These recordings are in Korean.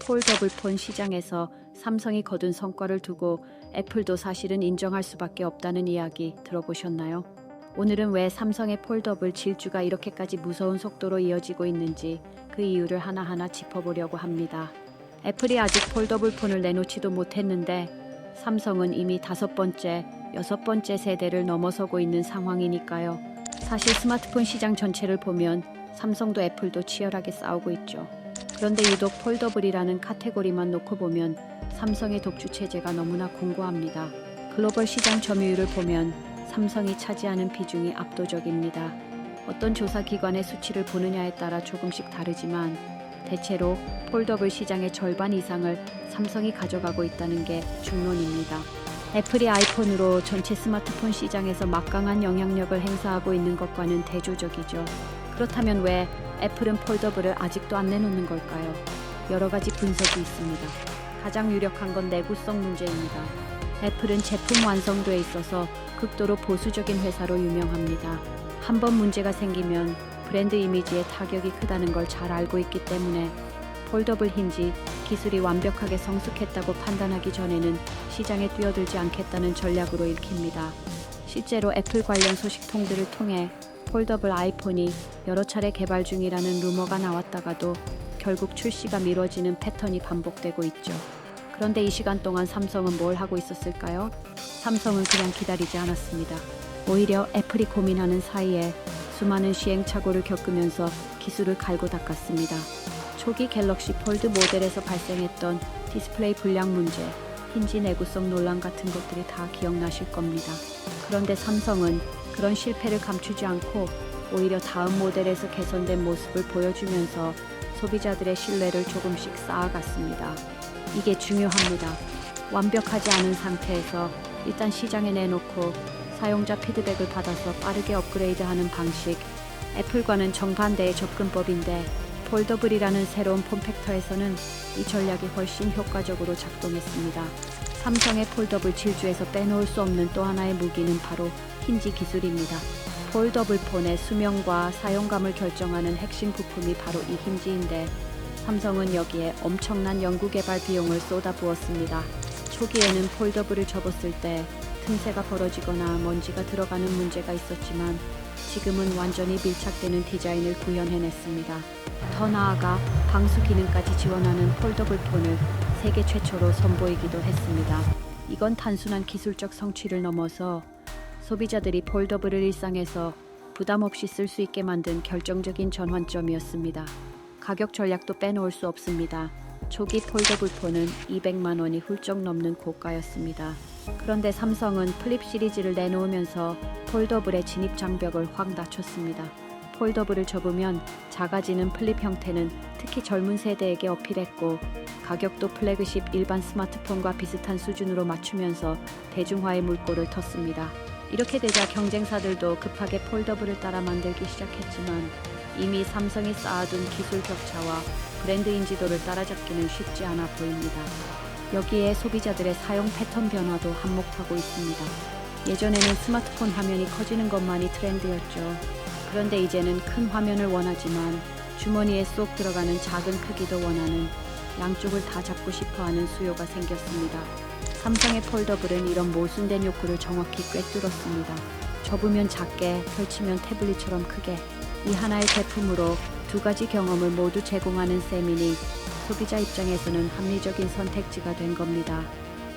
폴더블 폰 시장에서 삼성이 거둔 성과를 두고 애플도 사실은 인정할 수밖에 없다는 이야기 들어보셨나요? 오늘은 왜 삼성의 폴더블 질주가 이렇게까지 무서운 속도로 이어지고 있는지 그 이유를 하나하나 짚어보려고 합니다. 애플이 아직 폴더블 폰을 내놓지도 못했는데 삼성은 이미 5번째, 6번째 세대를 넘어서고 있는 상황이니까요. 사실 스마트폰 시장 전체를 보면 삼성도 애플도 치열하게 싸우고 있죠. 그런데 유독 폴더블이라는 카테고리만 놓고 보면 삼성의 독주 체제가 너무나 공고합니다. 글로벌 시장 점유율을 보면 삼성이 차지하는 비중이 압도적입니다. 어떤 조사 기관의 수치를 보느냐에 따라 조금씩 다르지만 대체로 폴더블 시장의 절반 이상을 삼성이 가져가고 있다는 게 중론입니다. 애플이 아이폰으로 전체 스마트폰 시장에서 막강한 영향력을 행사하고 있는 것과는 대조적이죠. 그렇다면 왜 애플은 폴더블을 아직도 안 내놓는 걸까요? 여러 가지 분석이 있습니다. 가장 유력한 건 내구성 문제입니다. 애플은 제품 완성도에 있어서 극도로 보수적인 회사로 유명합니다. 한번 문제가 생기면 브랜드 이미지에 타격이 크다는 걸 잘 알고 있기 때문에 폴더블 힌지 기술이 완벽하게 성숙했다고 판단하기 전에는 시장에 뛰어들지 않겠다는 전략으로 읽힙니다. 실제로 애플 관련 소식통들을 통해 폴더블 아이폰이 여러 차례 개발 중이라는 루머가 나왔다가도 결국 출시가 미뤄지는 패턴이 반복되고 있죠. 그런데 이 시간 동안 삼성은 뭘 하고 있었을까요? 삼성은 그냥 기다리지 않았습니다. 오히려 애플이 고민하는 사이에 수많은 시행착오를 겪으면서 기술을 갈고 닦았습니다. 초기 갤럭시 폴드 모델에서 발생했던 디스플레이 불량 문제, 힌지 내구성 논란 같은 것들이 다 기억나실 겁니다. 그런데 삼성은 그런 실패를 감추지 않고 오히려 다음 모델에서 개선된 모습을 보여주면서 소비자들의 신뢰를 조금씩 쌓아갔습니다. 이게 중요합니다. 완벽하지 않은 상태에서 일단 시장에 내놓고 사용자 피드백을 받아서 빠르게 업그레이드하는 방식, 애플과는 정반대의 접근법인데 폴더블이라는 새로운 폼팩터에서는 이 전략이 훨씬 효과적으로 작동했습니다. 삼성의 폴더블 질주에서 빼놓을 수 없는 또 하나의 무기는 바로 힌지 기술입니다. 폴더블 폰의 수명과 사용감을 결정하는 핵심 부품이 바로 이 힌지인데 삼성은 여기에 엄청난 연구개발 비용을 쏟아부었습니다. 초기에는 폴더블을 접었을 때 틈새가 벌어지거나 먼지가 들어가는 문제가 있었지만 지금은 완전히 밀착되는 디자인을 구현해냈습니다. 더 나아가 방수 기능까지 지원하는 폴더블 폰을 세계 최초로 선보이기도 했습니다. 이건 단순한 기술적 성취를 넘어서 소비자들이 폴더블을 일상에서 부담 없이 쓸 수 있게 만든 결정적인 전환점이었습니다. 가격 전략도 빼놓을 수 없습니다. 초기 폴더블 폰은 200만 원이 훌쩍 넘는 고가였습니다. 그런데 삼성은 플립 시리즈를 내놓으면서 폴더블의 진입 장벽을 확 낮췄습니다. 폴더블을 접으면 작아지는 플립 형태는 특히 젊은 세대에게 어필했고 가격도 플래그십 일반 스마트폰과 비슷한 수준으로 맞추면서 대중화의 물꼬를 텄습니다. 이렇게 되자 경쟁사들도 급하게 폴더블을 따라 만들기 시작했지만 이미 삼성이 쌓아둔 기술 격차와 브랜드 인지도를 따라잡기는 쉽지 않아 보입니다. 여기에 소비자들의 사용 패턴 변화도 한몫하고 있습니다. 예전에는 스마트폰 화면이 커지는 것만이 트렌드였죠. 그런데 이제는 큰 화면을 원하지만 주머니에 쏙 들어가는 작은 크기도 원하는 양쪽을 다 잡고 싶어하는 수요가 생겼습니다. 삼성의 폴더블은 이런 모순된 욕구를 정확히 꿰뚫었습니다. 접으면 작게, 펼치면 태블릿처럼 크게 이 하나의 제품으로 두 가지 경험을 모두 제공하는 셈이니 소비자 입장에서는 합리적인 선택지가 된 겁니다.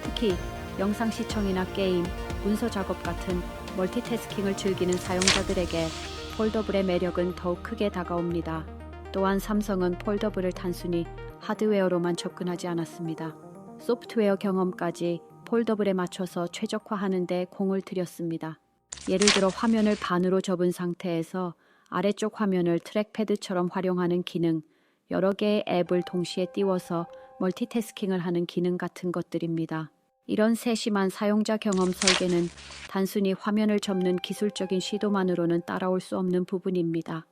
특히 영상 시청이나 게임, 문서 작업 같은 멀티태스킹을 즐기는 사용자들에게 폴더블의 매력은 더욱 크게 다가옵니다. 또한 삼성은 폴더블을 단순히 하드웨어로만 접근하지 않았습니다. 소프트웨어 경험까지 폴더블에 맞춰서 최적화하는 데 공을 들였습니다. 예를 들어 화면을 반으로 접은 상태에서 아래쪽 화면을 트랙패드처럼 활용하는 기능, 여러 개의 앱을 동시에 띄워서 멀티태스킹을 하는 기능 같은 것들입니다. 이런 세심한 사용자 경험 설계는 단순히 화면을 접는 기술적인 시도만으로는 따라올 수 없는 부분입니다.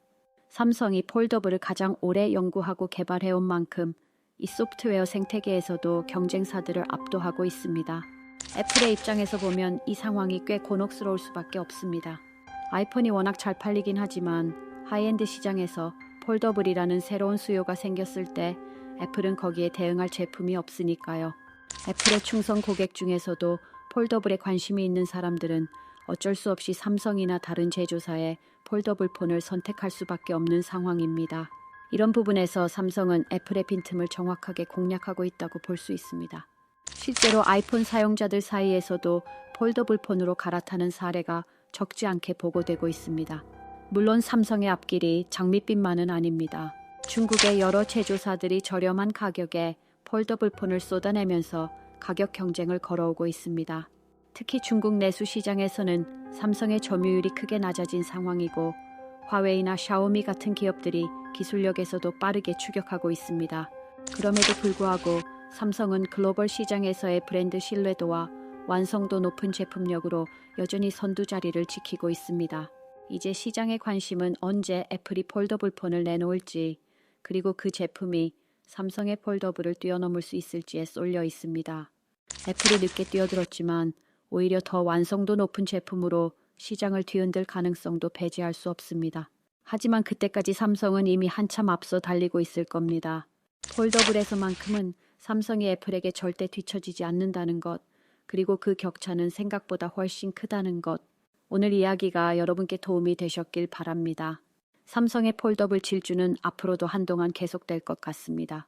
삼성이 폴더블을 가장 오래 연구하고 개발해온 만큼 이 소프트웨어 생태계에서도 경쟁사들을 압도하고 있습니다. 애플의 입장에서 보면 이 상황이 꽤 곤혹스러울 수밖에 없습니다. 아이폰이 워낙 잘 팔리긴 하지만 하이엔드 시장에서 폴더블이라는 새로운 수요가 생겼을 때 애플은 거기에 대응할 제품이 없으니까요. 애플의 충성 고객 중에서도 폴더블에 관심이 있는 사람들은 어쩔 수 없이 삼성이나 다른 제조사의 폴더블 폰을 선택할 수밖에 없는 상황입니다. 이런 부분에서 삼성은 애플의 빈틈을 정확하게 공략하고 있다고 볼 수 있습니다. 실제로 아이폰 사용자들 사이에서도 폴더블 폰으로 갈아타는 사례가 적지 않게 보고되고 있습니다. 물론 삼성의 앞길이 장밋빛만은 아닙니다. 중국의 여러 제조사들이 저렴한 가격에 폴더블 폰을 쏟아내면서 가격 경쟁을 걸어오고 있습니다. 특히 중국 내수 시장에서는 삼성의 점유율이 크게 낮아진 상황이고 화웨이나 샤오미 같은 기업들이 기술력에서도 빠르게 추격하고 있습니다. 그럼에도 불구하고 삼성은 글로벌 시장에서의 브랜드 신뢰도와 완성도 높은 제품력으로 여전히 선두 자리를 지키고 있습니다. 이제 시장의 관심은 언제 애플이 폴더블 폰을 내놓을지, 그리고 그 제품이 삼성의 폴더블을 뛰어넘을 수 있을지에 쏠려 있습니다. 애플이 늦게 뛰어들었지만 오히려 더 완성도 높은 제품으로 시장을 뒤흔들 가능성도 배제할 수 없습니다. 하지만 그때까지 삼성은 이미 한참 앞서 달리고 있을 겁니다. 폴더블에서만큼은 삼성이 애플에게 절대 뒤처지지 않는다는 것, 그리고 그 격차는 생각보다 훨씬 크다는 것. 오늘 이야기가 여러분께 도움이 되셨길 바랍니다. 삼성의 폴더블 질주는 앞으로도 한동안 계속될 것 같습니다.